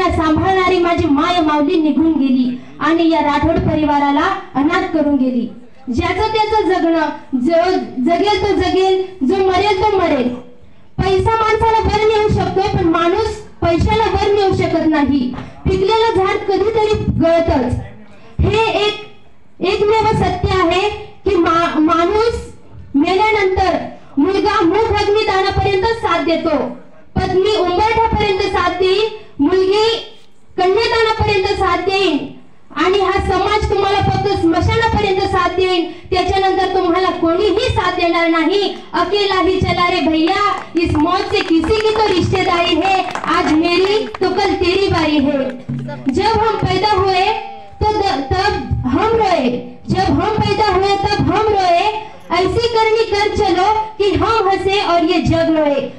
त्यांना सांभाळणारी माझी माय माऊली निघून गेली आणि या राठोड परिवाराला अनाथ करून गेली। ज्याचं त्याचं जगणं, जो जगेल तो जगेल, जो मरेल तो मरेल। पैसा माणसाला वर नेऊ शकतो, पण माणूस पैशाला वर नेऊ शकत नाही। पिकलेलं झाड कधीतरी गळतच, हे एकमेव सत्य आहे की माणूस मेल्यानंतर मुलगा मूग अग्निदानापर्यंत साथ देतो, पत्नी उंबरठ्यापर्यंत साथ देईल, मुलगी कन्यादानापर्यंत साथ देईल आणि हा समाज तुम्हाला फक्त स्मशानापर्यंत साथ देईल। त्याच्यानंतर तुम्हाला कोणीही साथ देणार नाही। अकेला ही चला रे भैया, इस मौत से किसी की तो रिश्तेदारी है, आज मेरी तो कल तेरी बारी है। जब हम पैदा हुए तो तब हम रोए, जब हम पैदा हुए तब हम रोए, ऐसी करनी कर चलो कि हम हसे और ये जग रोए।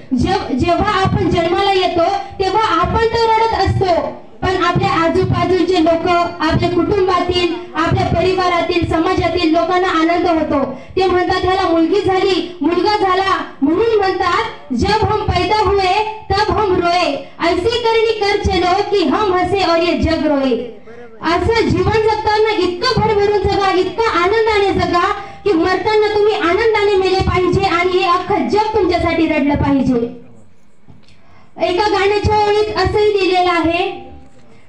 जेव्हा आपण जन्माला येतो तेव्हा आपण तर रडत असतो, पण आपल्या आजूबाजूचे लोक, आपल्या कुटुंबातील, आपल्या परिवारातील, समाजातील लोकांना आनंद होतो। ते म्हणतात ह्याला मुलगी झाली, मुलगा झाला, म्हणून म्हणतात जब हम पैदा हुए तब हम रोए, ऐसी करनी कर चलो कि हम हसे और ये जग रोए। असं जीवन जगताना इतकं भरभरून जगा, इतकं आनंदाने जगा की मरताना तुम्ही आनंदाने मेले पाहिजे आणि हे अख्खं जग तुमच्यासाठी रडलं पाहिजे। एका गाण्याच्या ओळीत असंही लिहिलेलं आहे,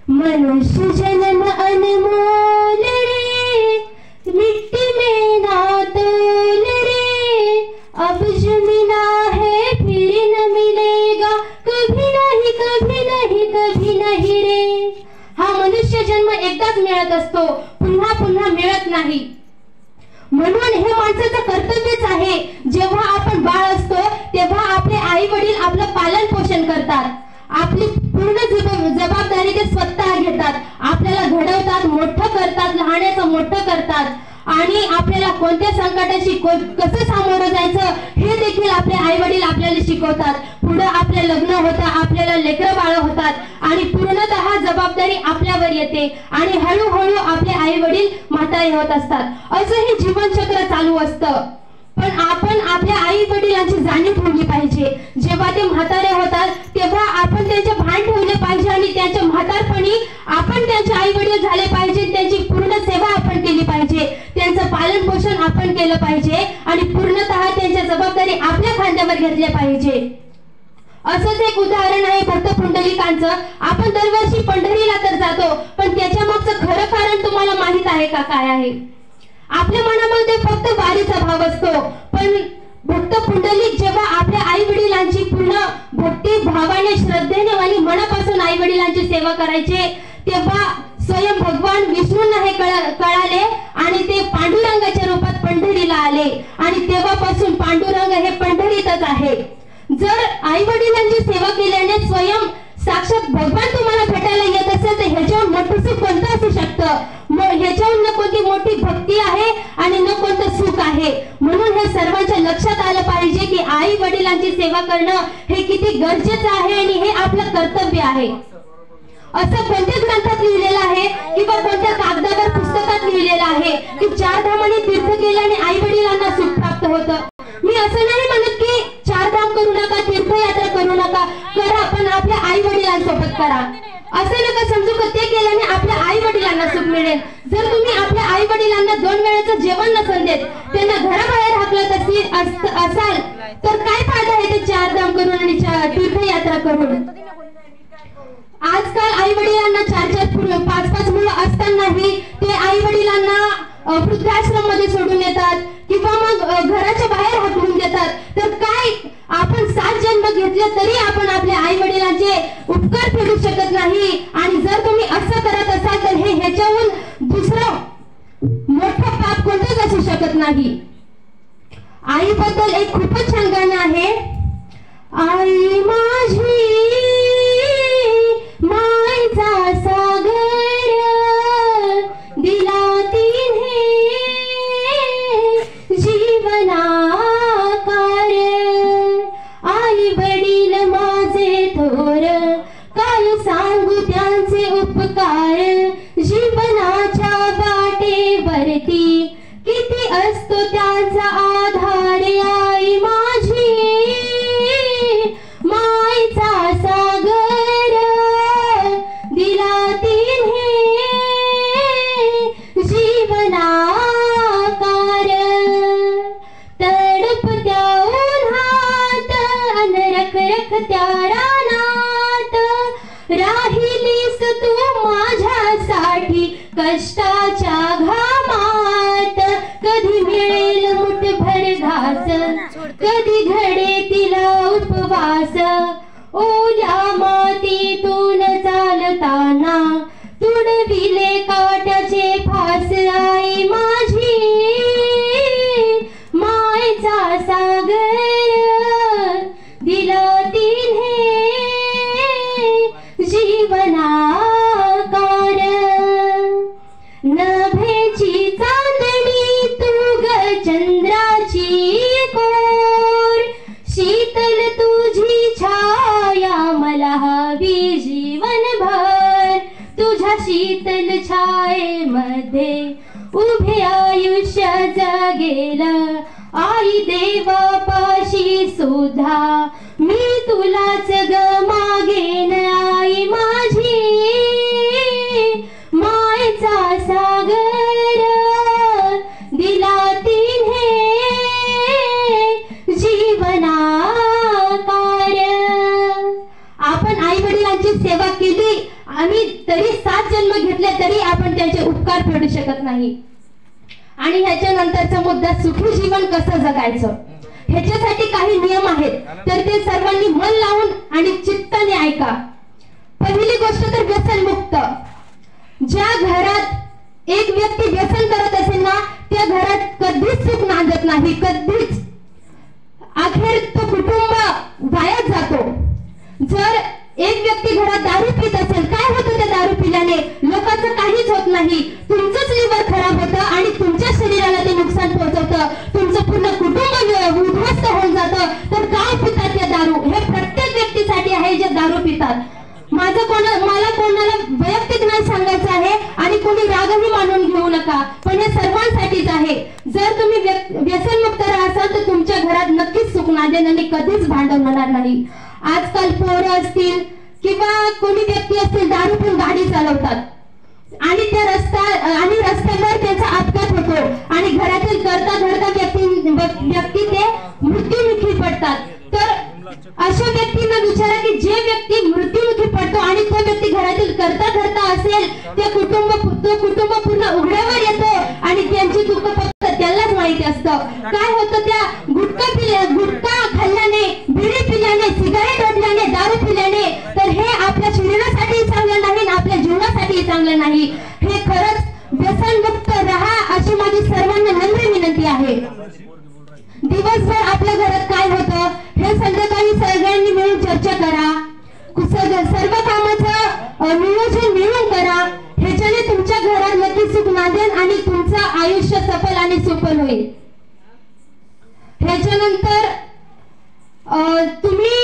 मनुष्य जन्म अनमोल रे, मिट्टी में ना तोल रे, अब जो मिला है फिर न मिलेगा, कभी नहीं कभी नहीं कभी नहीं रे। हा मनुष्य जन्म एकदाच मिळत असतो, पुन्हा पुन्हा मिळत नाही। म्हणून हे माणसाचं कर्तव्यच आहे, जेव्हा आपण बाळ असतो तेव्हा आपले आई वडील आपलं पालन पोषण करतात, आपली पूर्ण जबाबदारी ते स्वतः घेतात, आपल्याला घडवतात, मोठं करतात, लहानाचं मोठं करतात आणि आपल्याला कोणत्या संकटाशी कसं सामोरं जायचं हे देखील आपले आई वडील आपल्याला शिकवतात। पुढे आपले लग्न होतं, आपल्याला लेकरं बाळ होतात आणि पूर्णतः जबाबदारी आपल्यावर येते आणि हळूहळू आपले आई वडील म्हातारे होत असतात। असं हे जीवनचक्र चालू असतं, पण आपण आपल्या आई वडिलांची जाणीव ठेवली पाहिजे। जेव्हा ते म्हातारे होतात तेव्हा आपण त्यांचे भान ठेवले पाहिजे आणि त्यांच्या म्हातारपणी आपण त्यांचे आई वडील झाले पाहिजे, त्यांची पूर्ण सेवा आपण केली पाहिजे, त्यांचं पालन पोषण आपण केलं पाहिजे आणि पूर्णतः त्यांच्या जबाबदारी आपल्या खांद्यावर घेतल्या पाहिजे। असंच एक उदाहरण आहे भक्त पुंडलिकांचं। आपण दरवर्षी पंढरीला तर जातो, पण त्याच्या मागचं खरं कारण तुम्हाला माहित आहे का काय आहे? आपल्या मनामध्ये फक्त वारीचा भाव असतो, पण भक्त पुंडलिक जेव्हा आपल्या आई वडिलांची पूर्ण भक्ती भावाने, श्रद्धेने आणि मनापासून आई वडिलांची सेवा करायचे, तेव्हा स्वयं भगवान विष्णूंना हे कळाले आणि ते पांडुरंगाच्या रूपात पंढरीला आले आणि तेव्हापासून पांडुरंग हे पंढरीतच आहे। जर आई वडिलांची सेवा केल्याने स्वयं साक्षात भगवान तुम्हाला भेटायला येत असेल तर ह्याच्यावर मोठं सुख कोणतं असू शकतं? ह्याच्यावर न कोणती मोठी भक्ती आहे आणि न कोणतं सुख आहे। म्हणून हे सर्वांच्या लक्षात आलं पाहिजे की आई वडिलांची सेवा करणं हे किती गरजेचं आहे आणि हे आपलं कर्तव्य आहे। असं कोणत्या ग्रंथात लिहिलेलं आहे किंवा कोणत्या कागदावर पुस्तकात लिहिलेलं आहे की चार धामांनी तीर्थ केल्याने आई वडिलांना सुख प्राप्त होतं? मी असं नाही म्हणत की चार धाम करू नका, तीर्थयात्रा करू नका, करा, पण आपल्या आई वडिलांसोबत करा। असं नका समजू की ते केल्याने आपल्या आई वडिलांना सुख मिळेल। जर तुम्ही आपल्या आई वडिलांना 2 वेळेचं जेवण नसेल देत, त्यांना घराबाहेर हाकलत असाल तर काय फायदा आहे ते 4 धाम करून आणि तीर्थयात्रा करून? आजकाल आई वडिलांना 4-4 5-5 मुलं असतानाही ते आई वडिलांना वृद्धाश्रम मध्ये सोडून येतात किंवा मग घराच्या बाहेर हाकलून देतात। तर काय आपण 7 जन्म घेतले तरी आपण आपल्या आई वडिलांचे उपकार फेडू शकत नाही आणि जर तुम्ही असं करत असाल तर हे ह्याच्याहून दुसरं मोठं पाप कोणतंच असू शकत नाही। आईबद्दल एक खूपच छान गाणं आहे, आई माझी मायचा सागर दिला तिने जीवनाकार, आई वडील माझे थोर काय सांगू त्यांचे उपकार, जीवनाच्या वाटेवरती किती असतो त्यांचा आधार, आई माझी मायचा सागर राहिलीस तू माझ्यासाठी कष्टाच्या घामात. कधी मिळेल मुठभर घास, कधी घडे तिला उपवास. ओल्या मातीतून चालताना तुडविले काट्याचे फास. आई माझी मायेचा सागर दिला तिने जीवनाकार. नभेची चांदणी तू ग चंद्राची कोर. शीतल तुझी छाया मला हवी जीवनभर. तुझ्या शीतल छायेमध्ये उभे आयुष्य जगेल. आई देवापाशी सुद्धा मी तुलाच ग मागेन. आई माझी मायेचा सागर दिला तिने जीवनाकार. आपण आई वडिलांची सेवा केली आणि तरी 7 जन्म घेतले तरी आपण त्यांचे उपकार फेडू शकत नाही. आणि ह्याच्यानंतरचा मुद्दा सुखी जीवन कसं जगायचं, ह्याच्यासाठी काही नियम आहेत, तर ते सर्वांनी मन लावून आणि चित्ताने ऐका. पहिली गोष्ट तर व्यसनमुक्त. ज्या घरात एक व्यक्ती व्यसन करत असेल ना, त्या घरात कधीच सुख नांदत नाही, कधीच. अखेर तो कुटुंब वायाच जातो. जर एक व्यक्ती घरात दारू पित असेल, काय होतं त्या दारू पिल्याने? लोकांचं काहीच होत नाही. तुमचंच लिव्हर खराब होतं आणि तुमच्या शरीराला ते नुकसान पोहोचवतं. तुमचं पूर्ण कुटुंब उद्ध्वस्त होऊन जातं. तर काय पितात त्या दारू? हे प्रत्येक व्यक्तीसाठी आहे जे दारू पितात. मला कोणाला वैयक्तिक नाही सांगायचं आहे आणि कोणी रागही मानून घेऊ नका, पण हे सर्वांसाठीच आहे. जर तुम्ही व्यसनमुक्त राहाल तर तुमच्या घरात नक्कीच सुख नांदेल आणि कधीच भांडण होणार नाही. आजकाल पोरं असतील किंवा कोणी व्यक्ती असतील दारू पिऊन गाडी चालवतात आणि त्या रस्त्यावर त्यांचा अपघात होतो आणि घरातील करता धरता व्यक्ती ते मृत्युमुखी पडतात. तर अशा व्यक्तींना विचारा की जे व्यक्ती मृत्युमुखी पडतो आणि तो व्यक्ती घरातील करता धरता असेल, तो कुटुंब पूर्ण उघड्यावर येतो आणि त्यांची दुःख फक्त त्यालाच माहिती असतं. काय होतं? त्या गुटखा खाल्ल्याने, बिडी पिल्याने, सिगारेट ओढल्याने, दारू पिल्याने, तर हे आपल्या शरीरासाठी चांगलं नाही, आपल्या जीवनासाठी चांगलं नाही. हे खरंच व्यसनमुक्त राहा अशी माझी सर्वांना नम्र विनंती आहे. दिवसभर आपल्या घरात काय होतं हे संध्याकाळी सगळ्यांनी मिळून चर्चा करा. सर्व कामाचं नियोजन मिळून करा. ह्याच्याने तुमच्या घरात नक्की सुख नांदेल आणि तुमचं आयुष्य सफल आणि सुफल होईल. ह्याच्यानंतर तुम्ही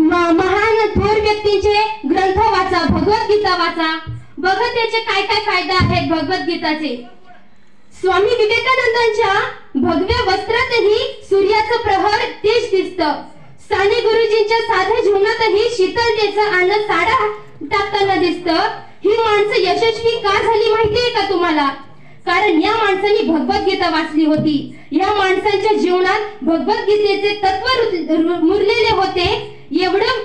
महान थोर व्यक्तींचे ग्रंथ वाचा, भगवद्गीता वाचा. बघा त्याचे काय काय फायदे आहेत भगवद्गीताचे. स्वामी विवेकानंदांच्या भगव्या वस्त्रातही सूर्याचं प्रहर तेज दिसतं. साने गुरुजींच्या साध्या जीवनातही शीतलतेचा आनंद साडा टाकताना दिसतं. ही माणसं यशस्वी का झाली माहितीये का तुम्हाला? कारण या माणसांनी भगवद्गीता वाचली होती. या माणसांच्या जीवनात भगवद्गीतेचे तत्व मुरलेले होते. एवढं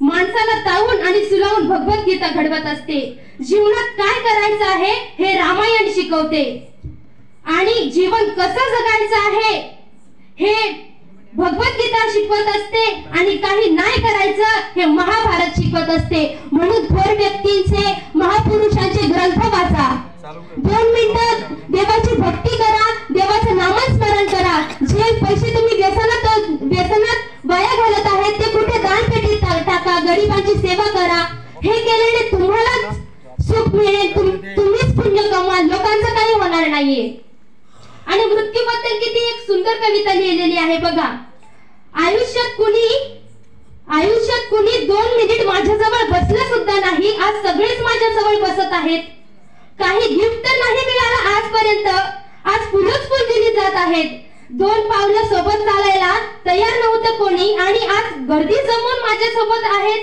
माणसाला तावून आणि सुलावून भगवद्गीता घडवत असते. जीवनात काय करायचं आहे हे रामायण शिकवते आणि जीवन कसं जगायचं आहे हे भगवद्गीता शिकवत असते आणि काही नाही करायचं हे महाभारत शिकवत असते. म्हणून थोर व्यक्तींचे, महापुरुषांचे ग्रंथ वाचा. 2 मिनिटं देवाची भक्ती करा, देवाचं नामस्मरण करा. जे पैसे तुम्ही व्यसनात वाया घालत आहेत ते कुठे दानपेटीत टाका, गरिबांची सेवा करा. हे केल्याने तुम्हाला सुख मिळेल, तुम्हीच पुण्य कमाल, लोकांचं काही होणार नाहीये. आणि मृत्यूबद्दल किती एक सुंदर कविता लिहिलेली आहे बघा. आयुष्यात कुणी 2 मिनिट माझ्याजवळ बसलं सुद्धा नाही. आज सगळेच माझ्याजवळ बसत आहेत. काही गिफ्ट तर नाही मिळालं आजपर्यंत. आज फुलंच फुल दिली जात आहेत. 2 पावलं सोबत चालायला तयार नव्हतं कोणी आणि आज गर्दी जमून माझ्यासोबत आहेत.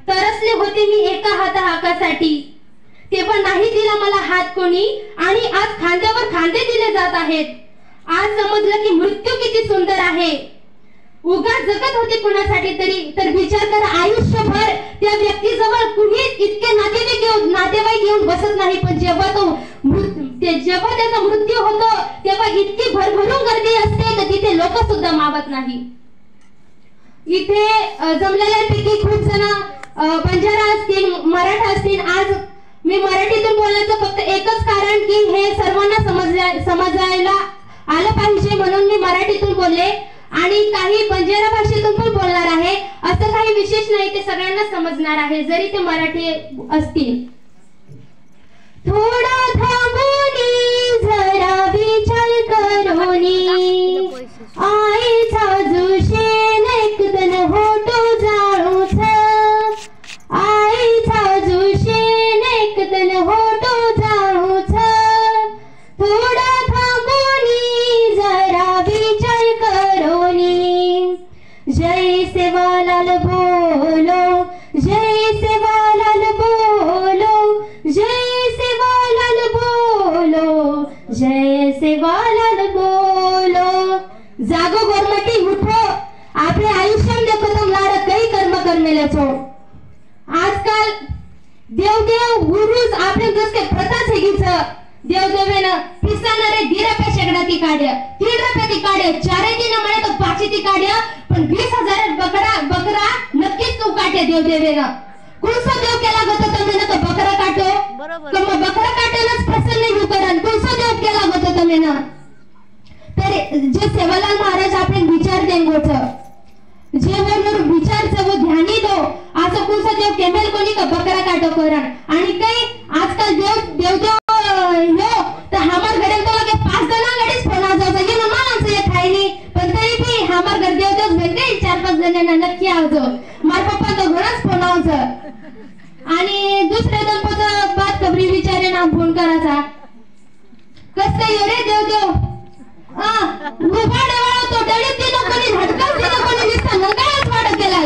तरसले होते मी एका हाताहाकासाठी, तेव्हा नाही दिला मला हात कोणी आणि आज खांद्यावर खांदे दिले जात आहेत. आज समजलं की मृत्यू किती सुंदर आहे. उगाच जगत होते कोणासाठी तरी, तर विचार करा आयुष्यभर त्या व्यक्तीजवळ इतके नातेवाईक येऊन बसत नाही, पण जेव्हा त्याचा मृत्यू होतो तेव्हा इतकी भरभरून गर्दी असते की तिथे लोक सुद्धा मावत नाही. इथे जमलेल्यांपैकी खूप जण बंजारा असतील, मराठा असतील. आज मी मराठीतून बोलण्याचं फक्त एकच कारण की हे सर्वांना समजायला आलं पाहिजे म्हणून मी मराठीतून बोलले आणि काही बंजारा भाषेतून पण बोलणार आहे. असं काही विशेष नाही, ते सगळ्यांना समजणार आहे जरी ते मराठी असतील. थोडा थांबूनी जरा विचार करूनी आईचा जुशेन एकदन होतो जाळूच, आईचा जुशेन एकदन होतो जाळूच. थोडा थांबूनी जरा विचार करूनी जय सेवालाल बोलो, जय सेवालाल बोलो, जय सेवालाल बोलो, जय सेवालाल बोलो. जागो गोरमटी उठो, आपले आयुष्यामध्ये कदमणार काही कर्म करमेले छो. आजकाल देवदेव उरूज आपले जसके प्रथा छेगीच देवदेवेनं पिसानारे 2 रुपये शेकडा ती काढ्या, 3 रुपये ती काढ्या, 4 दिन म्हणे तर 5 ती काढ्या, पण 20,000 बकरा नक्कीच तू काढ्या देवदेवेनं. कुणसा देव केला गतो तुम्ही ना बकरा काटो, कम बकरा काटेलाच प्रसन्न येऊ करन. कुणसा देव केला गतो तुम्ही ना. तर जे सेवालाल महाराज आपण विचार देंगोच जे वो विचारचं वो ध्यानी दो असं कुणसा देव केमेल कोणी का बकरा काटो करन. आणि काही आजकाल देव हो तर हमार घरे तो लगे 5 जणां गडीच फोन आजो ये ना मानांचं ये खायनी, पण तरी भी हमार घर देव भेटे 4-5 जणांना नक्की आवजो. मार पप्पा तो घरच फोन आवजो. आणि दुसऱ्या दंपतीचं बात खबरी विचारे ना फोन करायचा कस काय रे देव उभाडे वाळा तो डळीत दिनो कोणी झटकाच दिनो कोणी निस्ता नंगाळच वाढ केलाय.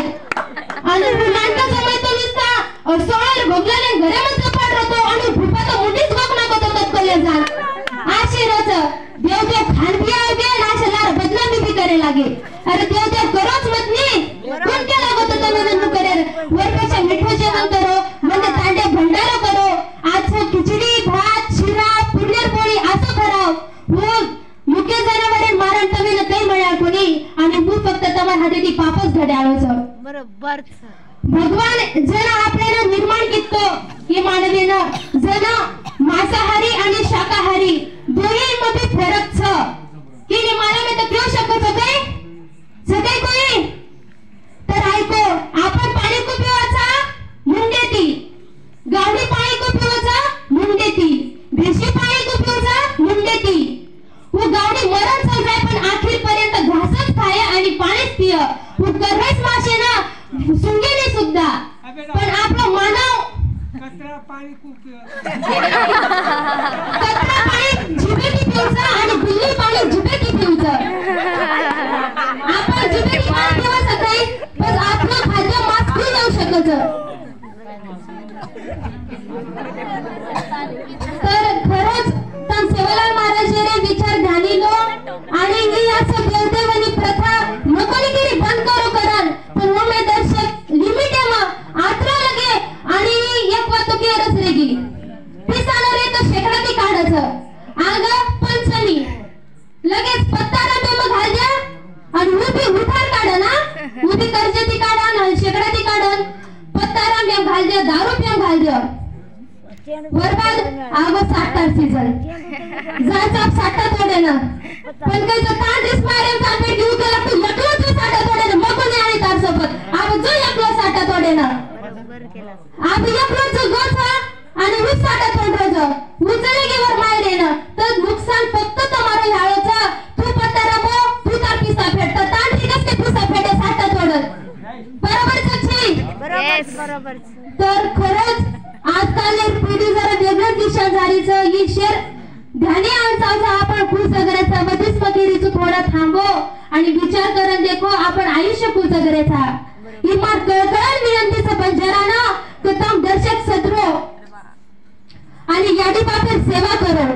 आणि नाटका समय तो निस्ता सोळाला भोगलाने घरामध्ये पाडतो आणि भूपाचा मुठीच गोक नाको तो कले जा. आशीर्वाद देव खान भी आगे नाशे लार बदनामी भी करे लागे. अरे देव करोच मत नी कोण केला गोतो तुम्ही नंदू करे वरपेक्षा मिठो जेवण करो म्हणजे तांडे भंडारा करो. आज खिचडी भात शिरा पुरणपोळी असं कराव. हो मुख्य जनावरे मारण तुम्ही काही म्हणा कोणी आणि तू फक्त तुम्हाला हाती पापच घड्याळोच बरोबर. भगवान जन आपल्याला निर्माण कितो की मानवीनं जन मांसाहारी आणि शाकाहारी दोन्हीमध्ये फरक छ की मला मी तर क्यों शकत होते सगळे कोणी. तर ऐको आपण पाणी को पिवाचा मुंडेती, गावडी पाणी को पिवाचा मुंडेती, भेशी पाणी को पिवाचा मुंडेती. वो गावडी मरण चल जाय पण आखिर पर्यंत घासच खाय आणि पाणीच पिय. वो करवेस माशे ना सुंगेने सुद्धा पण आपला मानव कचरा पाणी जिभेती पिवचा आणि बिल्ली पाणी जिभेती पिवचं. आपण जिभेती पाणी पिवा सकाळी पण आपलं खाद्य मास पिऊ जाऊ शकत. तर खरंच तर सेवालाल महाराजांनी विचार ध्यानीलो आणि ही असं देवदेव आणि प्रथा नकोनी केली बंद करो करन. पण मी दर्शक लिमिट आहे मग आत्रा लगे आणि एक वातो की रस रेगी पिसाना रे तो शेकडा ती काढायचं. आग पंचमी लगेच पत्तारा बेम घाल द्या आणि उभी उठार काढा ना, उभी कर्जती काढा ना शेकडा ती काढन पत्तारा बेम घाल द्या, दारू बेम घाल द्या. बरबाद आगो 60 सीजन जायचं आप 60 तोडे ना पण काही तो ताण दिस मारे चालपे घेऊ गेला तू एकलो तू 60 तोडे ना मग कोणी आहे तार सोबत आप जो एकलो 60 तोडे ना आप एकलो जो गोचा आणि 20 60 तोडरो उचले की वर मारे ना तर नुकसान फक्त तुम्हारो ह्याळोचा. तू पत्तारा मो तू तार पिसा फेडता ताण ठीकच के पिसा फेडे 60 तोडत बरोबर सच्ची बरोबर. तर खरंच आजकाल पिढी जरा वेगळ्याच दिशा झालीचं ही शेर ध्यानी आणसावचा आपण खुश करायचा मध्येच मकेरीचं थोडा थांबो आणि विचार करून देखो आपण आयुष्य खुश करायचा. ही मार कळकळण विनंतीचं बंजारानं कतम दर्शक सदरो आणि याडी बापेर सेवा करो.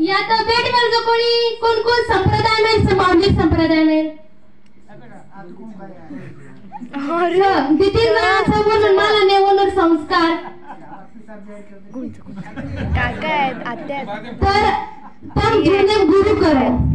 यात बेट वर्ग कोणी कोण कोण संप्रदाय में माऊली संप्रदाय में और दितीन ना सबून मला नेवोनर संस्कार काका आहेत आत्या तर तम जुने गुरु करो